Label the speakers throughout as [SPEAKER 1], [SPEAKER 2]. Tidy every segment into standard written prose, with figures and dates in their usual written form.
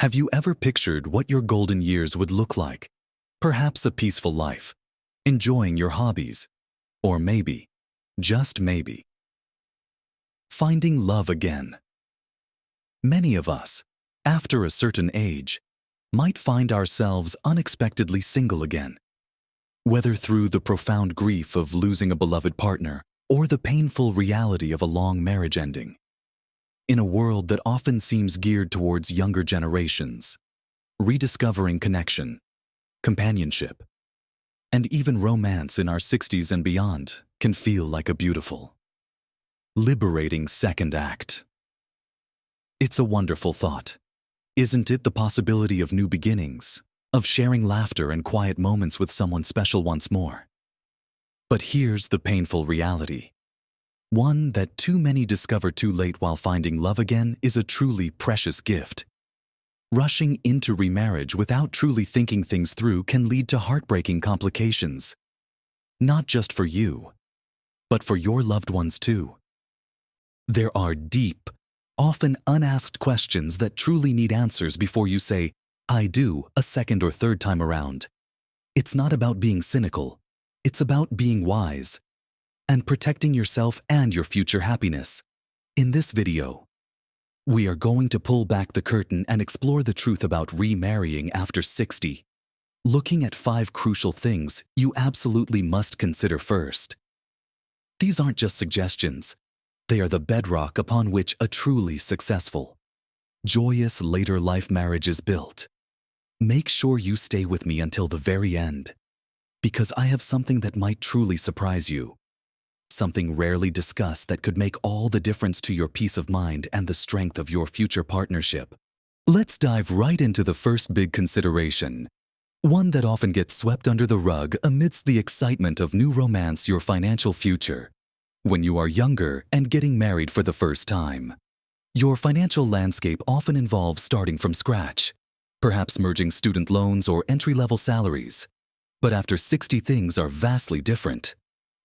[SPEAKER 1] Have you ever pictured what your golden years would look like? Perhaps a peaceful life, enjoying your hobbies, or maybe, just maybe, finding love again. Many of us, after a certain age, might find ourselves unexpectedly single again. Whether through the profound grief of losing a beloved partner or the painful reality of a long marriage ending. In a world that often seems geared towards younger generations, rediscovering connection, companionship, and even romance in our 60s and beyond can feel like a beautiful, liberating second act. It's a wonderful thought. Isn't it the possibility of new beginnings, of sharing laughter and quiet moments with someone special once more? But here's the painful reality. One that too many discover too late while finding love again is a truly precious gift. Rushing into remarriage without truly thinking things through can lead to heartbreaking complications. Not just for you, but for your loved ones too. There are deep, often unasked questions that truly need answers before you say, "I do," a second or third time around. It's not about being cynical. It's about being wise and protecting yourself and your future happiness. In this video, we are going to pull back the curtain and explore the truth about remarrying after 60, looking at 5 crucial things you absolutely must consider first. These aren't just suggestions. They are the bedrock upon which a truly successful, joyous later life marriage is built. Make sure you stay with me until the very end, because I have something that might truly surprise you. Something rarely discussed that could make all the difference to your peace of mind and the strength of your future partnership. Let's dive right into the first big consideration, one that often gets swept under the rug amidst the excitement of new romance: your financial future. When you are younger and getting married for the first time, your financial landscape often involves starting from scratch, perhaps merging student loans or entry-level salaries. But after 60, things are vastly different.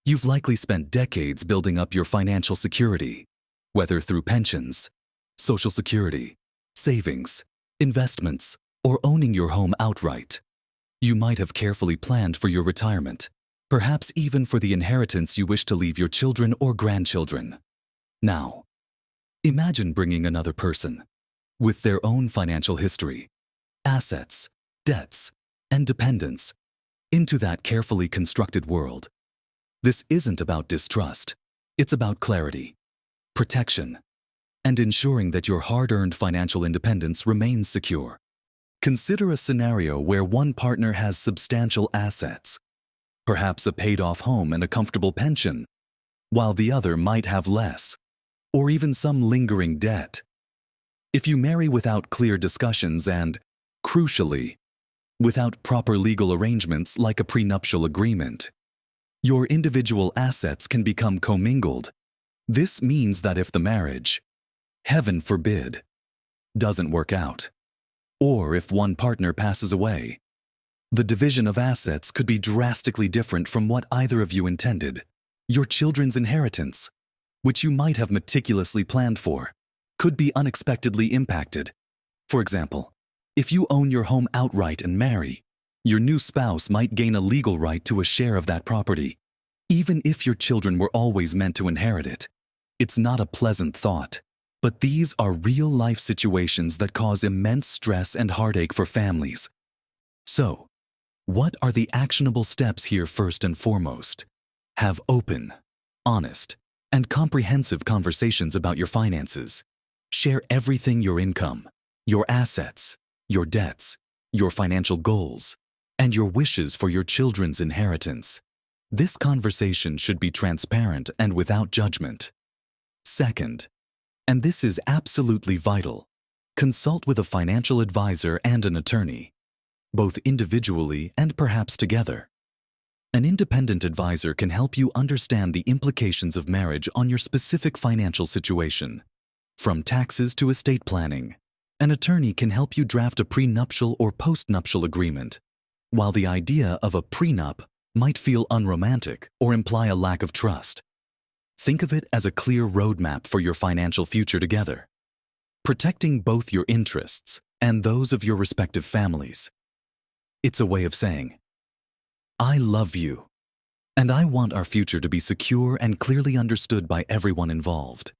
[SPEAKER 1] You've likely spent decades building up your financial security, whether through pensions, Social Security, savings, investments, or owning your home outright. You might have carefully planned for your retirement, perhaps even for the inheritance you wish to leave your children or grandchildren. Now, imagine bringing another person, with their own financial history, assets, debts, and dependents, into that carefully constructed world. This isn't about distrust. It's about clarity, protection, and ensuring that your hard-earned financial independence remains secure. Consider a scenario where one partner has substantial assets, perhaps a paid-off home and a comfortable pension, while the other might have less, or even some lingering debt. If you marry without clear discussions and, crucially, without proper legal arrangements like a prenuptial agreement, your individual assets can become commingled. This means that if the marriage, heaven forbid, doesn't work out, or if one partner passes away, the division of assets could be drastically different from what either of you intended. Your children's inheritance, which you might have meticulously planned for, could be unexpectedly impacted. For example, if you own your home outright and marry, your new spouse might gain a legal right to a share of that property, even if your children were always meant to inherit it. It's not a pleasant thought, but these are real-life situations that cause immense stress and heartache for families. So, what are the actionable steps here? First and foremost, have open, honest, and comprehensive conversations about your finances. Share everything: your income, your assets, your debts, your financial goals, and your wishes for your children's inheritance. This conversation should be transparent and without judgment. Second, and this is absolutely vital, consult with a financial advisor and an attorney, both individually and perhaps together. An independent advisor can help you understand the implications of marriage on your specific financial situation, from taxes to estate planning. An attorney can help you draft a prenuptial or postnuptial agreement. While the idea of a prenup might feel unromantic or imply a lack of trust, think of it as a clear roadmap for your financial future together. Protecting both your interests, and those of your respective families. It's a way of saying, I love you, and I want our future to be secure and clearly understood by everyone involved.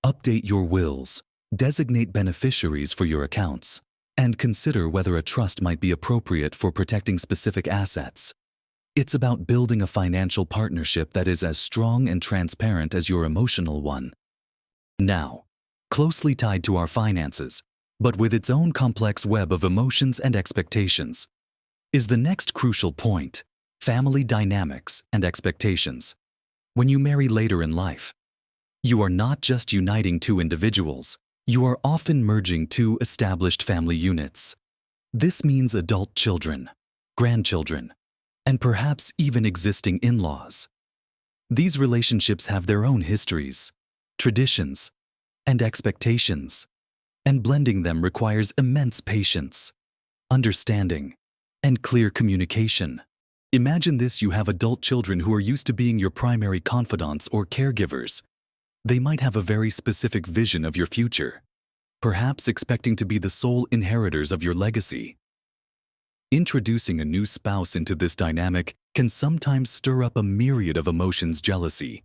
[SPEAKER 1] Update your wills, designate beneficiaries for your accounts, and consider whether a trust might be appropriate for protecting specific assets. It's about building a financial partnership that is as strong and transparent as your emotional one. Now, closely tied to our finances, but with its own complex web of emotions and expectations, is the next crucial point: family dynamics and expectations. When you marry later in life, you are not just uniting two individuals, you are often merging two established family units. This means adult children, grandchildren, and perhaps even existing in-laws. These relationships have their own histories, traditions, and expectations, and blending them requires immense patience, understanding, and clear communication. Imagine this: you have adult children who are used to being your primary confidants or caregivers. They might have a very specific vision of your future, perhaps expecting to be the sole inheritors of your legacy. Introducing a new spouse into this dynamic can sometimes stir up a myriad of emotions: jealousy,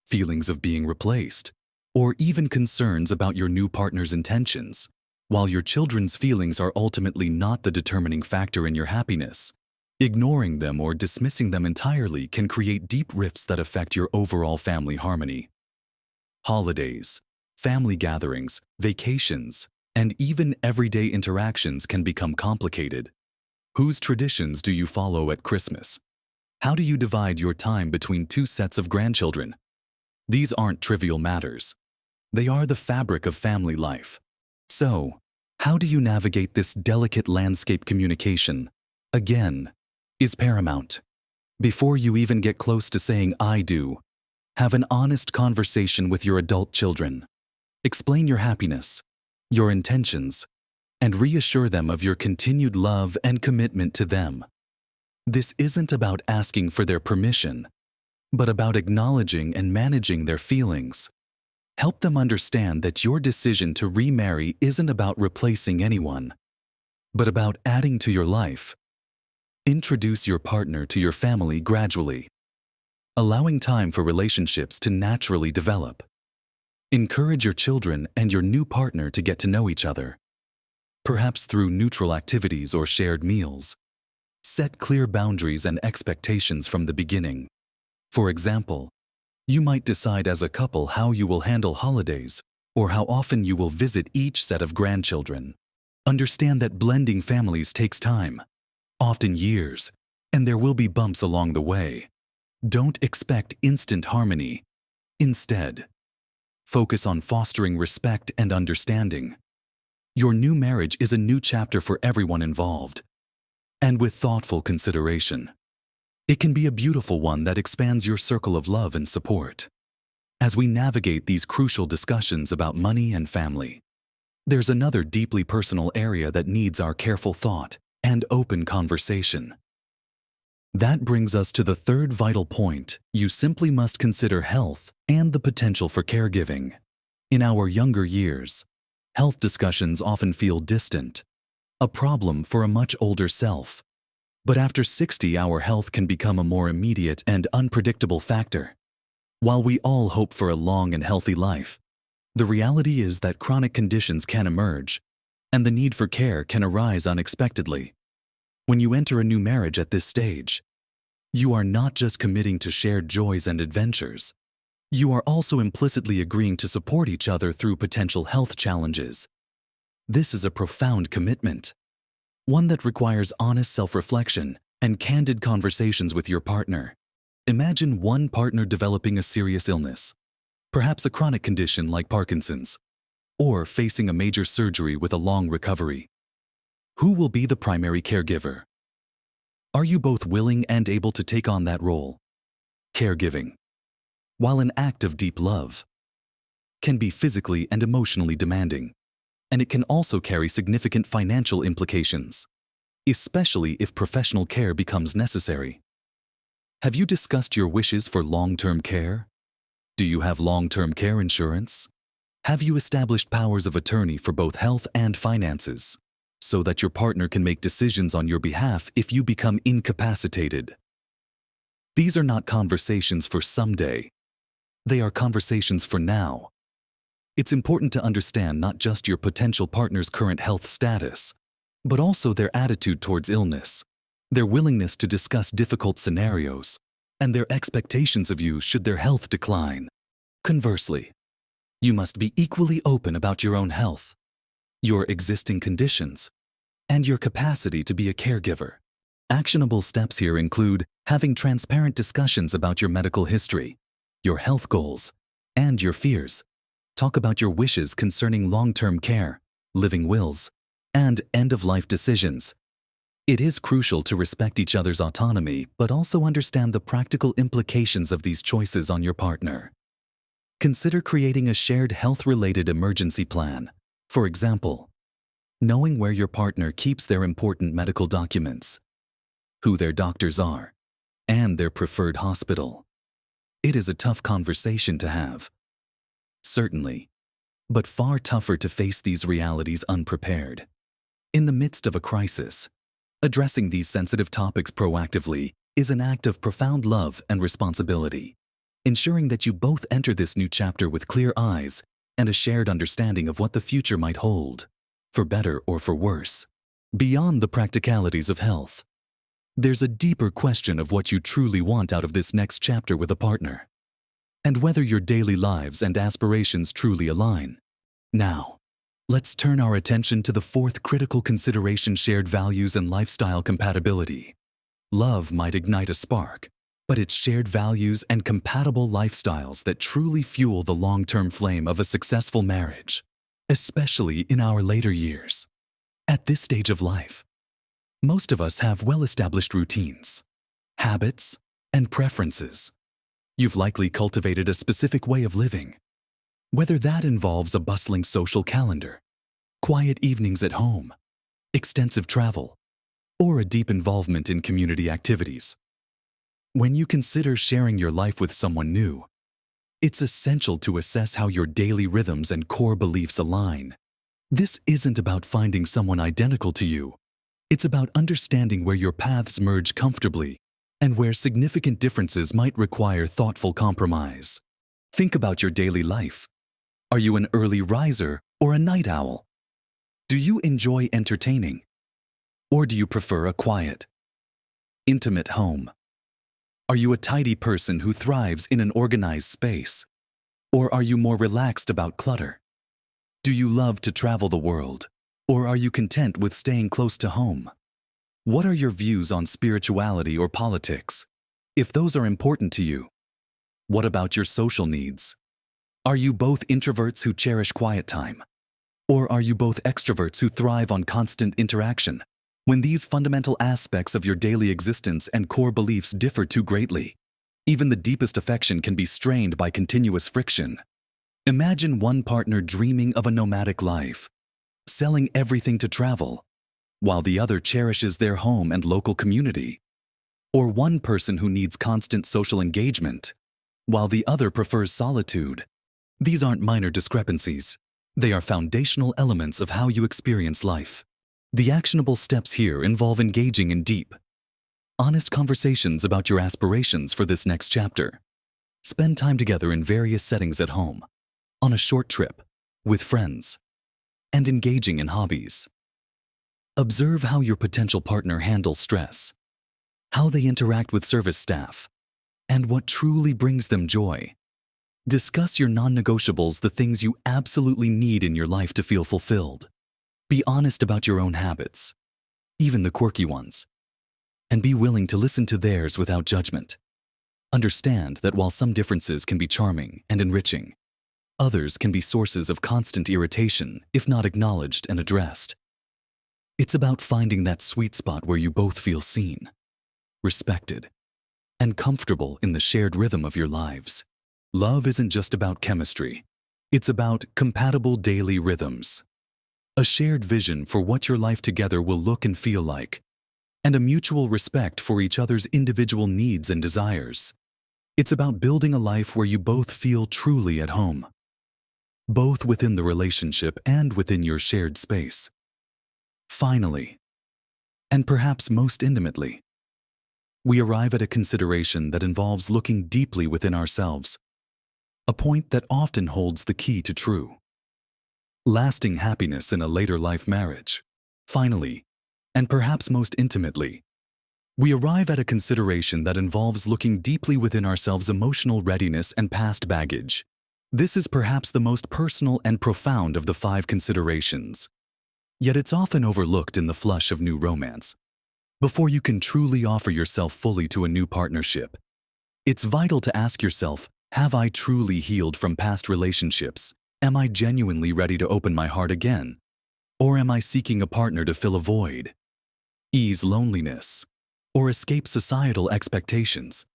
[SPEAKER 1] feelings of being replaced, or even concerns about your new partner's intentions. While your children's feelings are ultimately not the determining factor in your happiness, ignoring them or dismissing them entirely can create deep rifts that affect your overall family harmony. Holidays, family gatherings, vacations, and even everyday interactions can become complicated. Whose traditions do you follow at Christmas? How do you divide your time between two sets of grandchildren? These aren't trivial matters. They are the fabric of family life. So, how do you navigate this delicate landscape? Communication, again, is paramount. Before you even get close to saying "I do," have an honest conversation with your adult children. Explain your happiness, your intentions, and reassure them of your continued love and commitment to them. This isn't about asking for their permission, but about acknowledging and managing their feelings. Help them understand that your decision to remarry isn't about replacing anyone, but about adding to your life. Introduce your partner to your family gradually, allowing time for relationships to naturally develop. Encourage your children and your new partner to get to know each other, perhaps through neutral activities or shared meals. Set clear boundaries and expectations from the beginning. For example, you might decide as a couple how you will handle holidays or how often you will visit each set of grandchildren. Understand that blending families takes time, often years, and there will be bumps along the way. Don't expect instant harmony. Instead, focus on fostering respect and understanding. Your new marriage is a new chapter for everyone involved, and with thoughtful consideration, it can be a beautiful one that expands your circle of love and support. As we navigate these crucial discussions about money and family, there's another deeply personal area that needs our careful thought and open conversation. That brings us to the third vital point: you simply must consider health and the potential for caregiving. In our younger years, health discussions often feel distant, a problem for a much older self. But after 60, our health can become a more immediate and unpredictable factor. While we all hope for a long and healthy life, the reality is that chronic conditions can emerge, and the need for care can arise unexpectedly. When you enter a new marriage at this stage, you are not just committing to shared joys and adventures. You are also implicitly agreeing to support each other through potential health challenges. This is a profound commitment, one that requires honest self-reflection and candid conversations with your partner. Imagine one partner developing a serious illness, perhaps a chronic condition like Parkinson's, or facing a major surgery with a long recovery. Who will be the primary caregiver? Are you both willing and able to take on that role? Caregiving, while an act of deep love, can be physically and emotionally demanding, and it can also carry significant financial implications, especially if professional care becomes necessary. Have you discussed your wishes for long-term care? Do you have long-term care insurance? Have you established powers of attorney for both health and finances, so that your partner can make decisions on your behalf if you become incapacitated? These are not conversations for someday. They are conversations for now. It's important to understand not just your potential partner's current health status, but also their attitude towards illness, their willingness to discuss difficult scenarios, and their expectations of you should their health decline. Conversely, you must be equally open about your own health, your existing conditions, and your capacity to be a caregiver. Actionable steps here include having transparent discussions about your medical history, your health goals, and your fears. Talk about your wishes concerning long-term care, living wills, and end-of-life decisions. It is crucial to respect each other's autonomy, but also understand the practical implications of these choices on your partner. Consider creating a shared health-related emergency plan. For example, knowing where your partner keeps their important medical documents, who their doctors are, and their preferred hospital. It is a tough conversation to have. Certainly, but far tougher to face these realities unprepared. In the midst of a crisis, addressing these sensitive topics proactively is an act of profound love and responsibility, ensuring that you both enter this new chapter with clear eyes and a shared understanding of what the future might hold, for better or for worse. Beyond the practicalities of health, there's a deeper question of what you truly want out of this next chapter with a partner, and whether your daily lives and aspirations truly align. Now, let's turn our attention to the fourth critical consideration: shared values and lifestyle compatibility. Love might ignite a spark, but it's shared values and compatible lifestyles that truly fuel the long-term flame of a successful marriage, especially in our later years. At this stage of life, most of us have well-established routines, habits, and preferences. You've likely cultivated a specific way of living, whether that involves a bustling social calendar, quiet evenings at home, extensive travel, or a deep involvement in community activities. When you consider sharing your life with someone new, it's essential to assess how your daily rhythms and core beliefs align. This isn't about finding someone identical to you. It's about understanding where your paths merge comfortably and where significant differences might require thoughtful compromise. Think about your daily life. Are you an early riser or a night owl? Do you enjoy entertaining? Or do you prefer a quiet, intimate home? Are you a tidy person who thrives in an organized space? Or are you more relaxed about clutter? Do you love to travel the world? Or are you content with staying close to home? What are your views on spirituality or politics, if those are important to you? What about your social needs? Are you both introverts who cherish quiet time? Or are you both extroverts who thrive on constant interaction? When these fundamental aspects of your daily existence and core beliefs differ too greatly, even the deepest affection can be strained by continuous friction. Imagine one partner dreaming of a nomadic life, selling everything to travel, while the other cherishes their home and local community. Or one person who needs constant social engagement, while the other prefers solitude. These aren't minor discrepancies. They are foundational elements of how you experience life. The actionable steps here involve engaging in deep, honest conversations about your aspirations for this next chapter. Spend time together in various settings at home, on a short trip, with friends, and engaging in hobbies. Observe how your potential partner handles stress, how they interact with service staff, and what truly brings them joy. Discuss your non-negotiables, the things you absolutely need in your life to feel fulfilled. Be honest about your own habits, even the quirky ones, and be willing to listen to theirs without judgment. Understand that while some differences can be charming and enriching, others can be sources of constant irritation if not acknowledged and addressed. It's about finding that sweet spot where you both feel seen, respected, and comfortable in the shared rhythm of your lives. Love isn't just about chemistry. It's about compatible daily rhythms, a shared vision for what your life together will look and feel like, and a mutual respect for each other's individual needs and desires. It's about building a life where you both feel truly at home. both within the relationship and within your shared space. Finally, and perhaps most intimately, we arrive at a consideration that involves looking deeply within ourselves, a point that often holds the key to true, lasting happiness in a later life marriage. Finally, and perhaps most intimately, we arrive at a consideration that involves looking deeply within ourselves' emotional readiness and past baggage. This is perhaps the most personal and profound of the 5 considerations. Yet it's often overlooked in the flush of new romance. Before you can truly offer yourself fully to a new partnership, it's vital to ask yourself, have I truly healed from past relationships? Am I genuinely ready to open my heart again? Or am I seeking a partner to fill a void, ease loneliness, or escape societal expectations?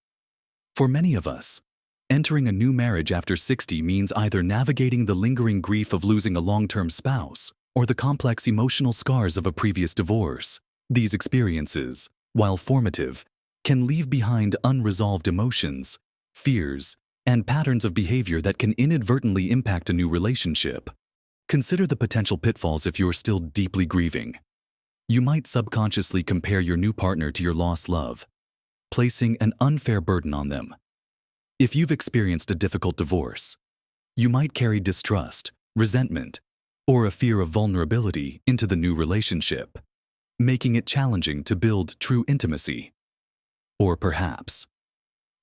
[SPEAKER 1] For many of us, entering a new marriage after 60 means either navigating the lingering grief of losing a long-term spouse or the complex emotional scars of a previous divorce. These experiences, while formative, can leave behind unresolved emotions, fears, and patterns of behavior that can inadvertently impact a new relationship. Consider the potential pitfalls if you're still deeply grieving. You might subconsciously compare your new partner to your lost love, placing an unfair burden on them. If you've experienced a difficult divorce, you might carry distrust, resentment, or a fear of vulnerability into the new relationship, making it challenging to build true intimacy. Or perhaps,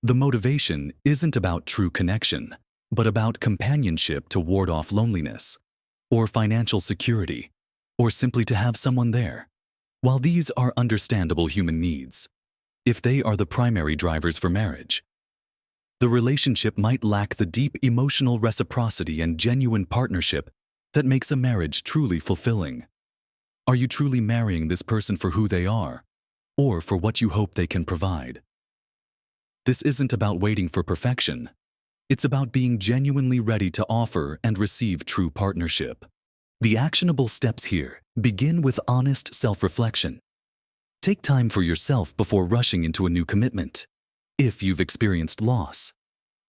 [SPEAKER 1] the motivation isn't about true connection, but about companionship to ward off loneliness, or financial security, or simply to have someone there. While these are understandable human needs, if they are the primary drivers for marriage, the relationship might lack the deep emotional reciprocity and genuine partnership that makes a marriage truly fulfilling. Are you truly marrying this person for who they are, or for what you hope they can provide? This isn't about waiting for perfection. It's about being genuinely ready to offer and receive true partnership. The actionable steps here begin with honest self-reflection. Take time for yourself before rushing into a new commitment. If you've experienced loss,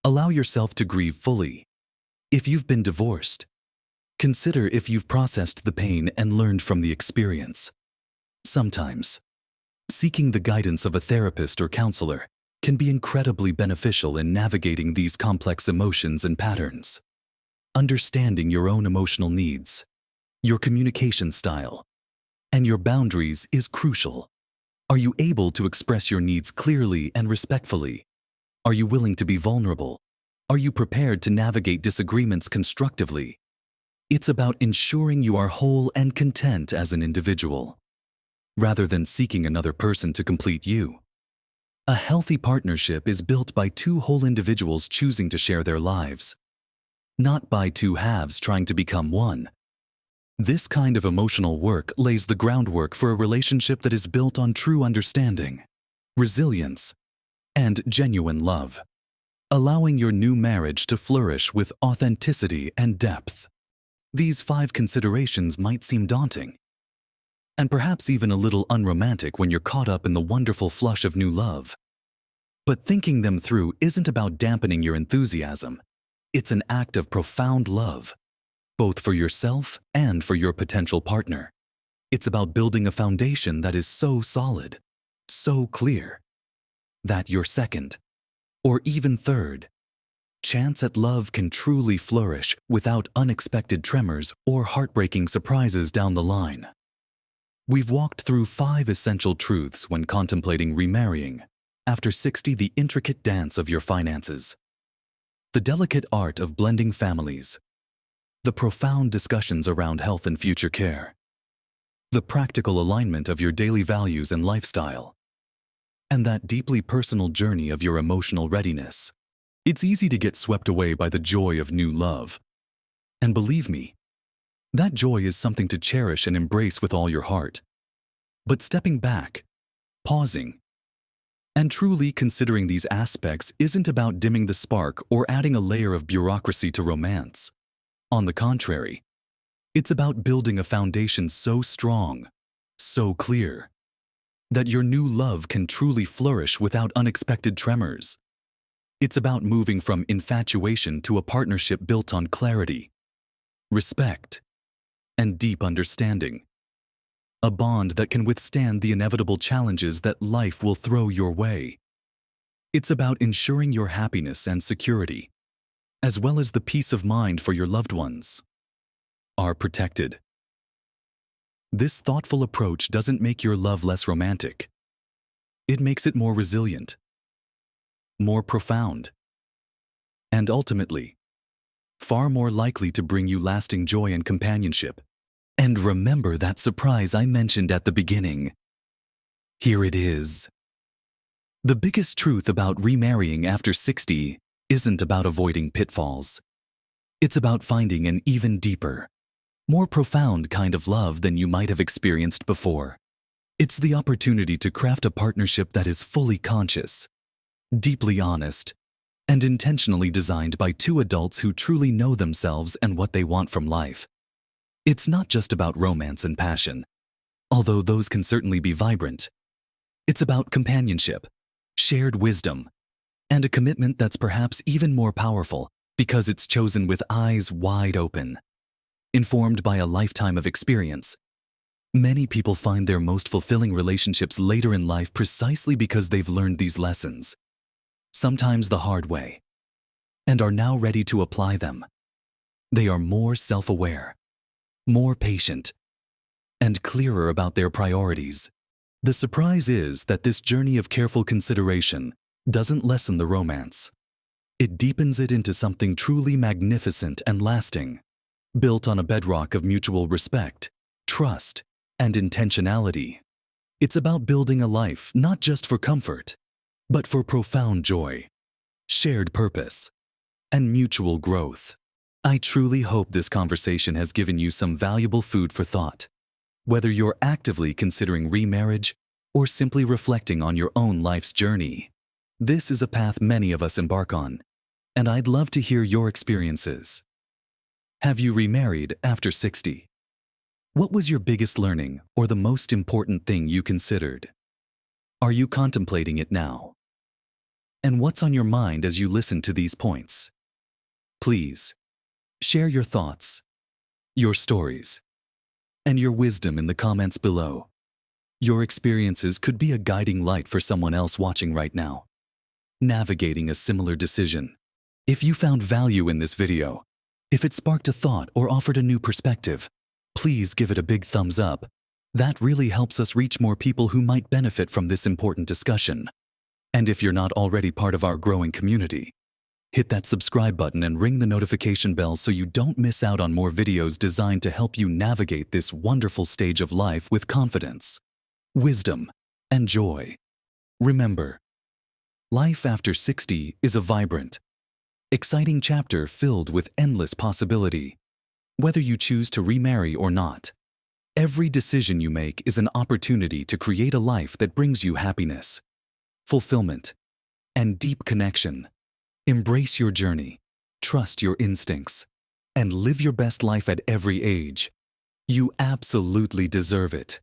[SPEAKER 1] allow yourself to grieve fully. If you've been divorced, consider if you've processed the pain and learned from the experience. Sometimes, seeking the guidance of a therapist or counselor can be incredibly beneficial in navigating these complex emotions and patterns. Understanding your own emotional needs, your communication style, and your boundaries is crucial. Are you able to express your needs clearly and respectfully? Are you willing to be vulnerable? Are you prepared to navigate disagreements constructively? It's about ensuring you are whole and content as an individual, rather than seeking another person to complete you. A healthy partnership is built by 2 whole individuals choosing to share their lives, not by 2 halves trying to become one. This kind of emotional work lays the groundwork for a relationship that is built on true understanding, resilience, and genuine love, allowing your new marriage to flourish with authenticity and depth. These 5 considerations might seem daunting, and perhaps even a little unromantic when you're caught up in the wonderful flush of new love. But thinking them through isn't about dampening your enthusiasm. It's an act of profound love, both for yourself and for your potential partner. It's about building a foundation that is so solid, so clear, that your second, or even third, chance at love can truly flourish without unexpected tremors or heartbreaking surprises down the line. We've walked through 5 essential truths when contemplating remarrying after 60, the intricate dance of your finances, the delicate art of blending families, the profound discussions around health and future care, the practical alignment of your daily values and lifestyle, and that deeply personal journey of your emotional readiness. It's easy to get swept away by the joy of new love. And believe me, that joy is something to cherish and embrace with all your heart. But stepping back, pausing, and truly considering these aspects isn't about dimming the spark or adding a layer of bureaucracy to romance. On the contrary, it's about building a foundation so strong, so clear, that your new love can truly flourish without unexpected tremors. It's about moving from infatuation to a partnership built on clarity, respect, and deep understanding. A bond that can withstand the inevitable challenges that life will throw your way. It's about ensuring your happiness and security, as well as the peace of mind for your loved ones, are protected. This thoughtful approach doesn't make your love less romantic. It makes it more resilient, more profound, and ultimately, far more likely to bring you lasting joy and companionship. And remember that surprise I mentioned at the beginning. Here it is. The biggest truth about remarrying after 60 isn't about avoiding pitfalls. It's about finding an even deeper, more profound kind of love than you might have experienced before. It's the opportunity to craft a partnership that is fully conscious, deeply honest, and intentionally designed by two adults who truly know themselves and what they want from life. It's not just about romance and passion, although those can certainly be vibrant. It's about companionship, shared wisdom, and a commitment that's perhaps even more powerful because it's chosen with eyes wide open. Informed by a lifetime of experience, many people find their most fulfilling relationships later in life precisely because they've learned these lessons, sometimes the hard way, and are now ready to apply them. They are more self-aware, more patient, and clearer about their priorities. The surprise is that this journey of careful consideration doesn't lessen the romance. It deepens it into something truly magnificent and lasting, built on a bedrock of mutual respect, trust, and intentionality. It's about building a life not just for comfort, but for profound joy, shared purpose, and mutual growth. I truly hope this conversation has given you some valuable food for thought. Whether you're actively considering remarriage or simply reflecting on your own life's journey, this is a path many of us embark on, and I'd love to hear your experiences. Have you remarried after 60? What was your biggest learning or the most important thing you considered? Are you contemplating it now? And what's on your mind as you listen to these points? Please, share your thoughts, your stories, and your wisdom in the comments below. Your experiences could be a guiding light for someone else watching right now, navigating a similar decision. If you found value in this video, if it sparked a thought or offered a new perspective, please give it a big thumbs up. That really helps us reach more people who might benefit from this important discussion. And if you're not already part of our growing community, hit that subscribe button and ring the notification bell so you don't miss out on more videos designed to help you navigate this wonderful stage of life with confidence, wisdom, and joy. Remember, life after 60 is a vibrant, exciting chapter filled with endless possibility. Whether you choose to remarry or not, every decision you make is an opportunity to create a life that brings you happiness, fulfillment, and deep connection. Embrace your journey, trust your instincts, and live your best life at every age. You absolutely deserve it.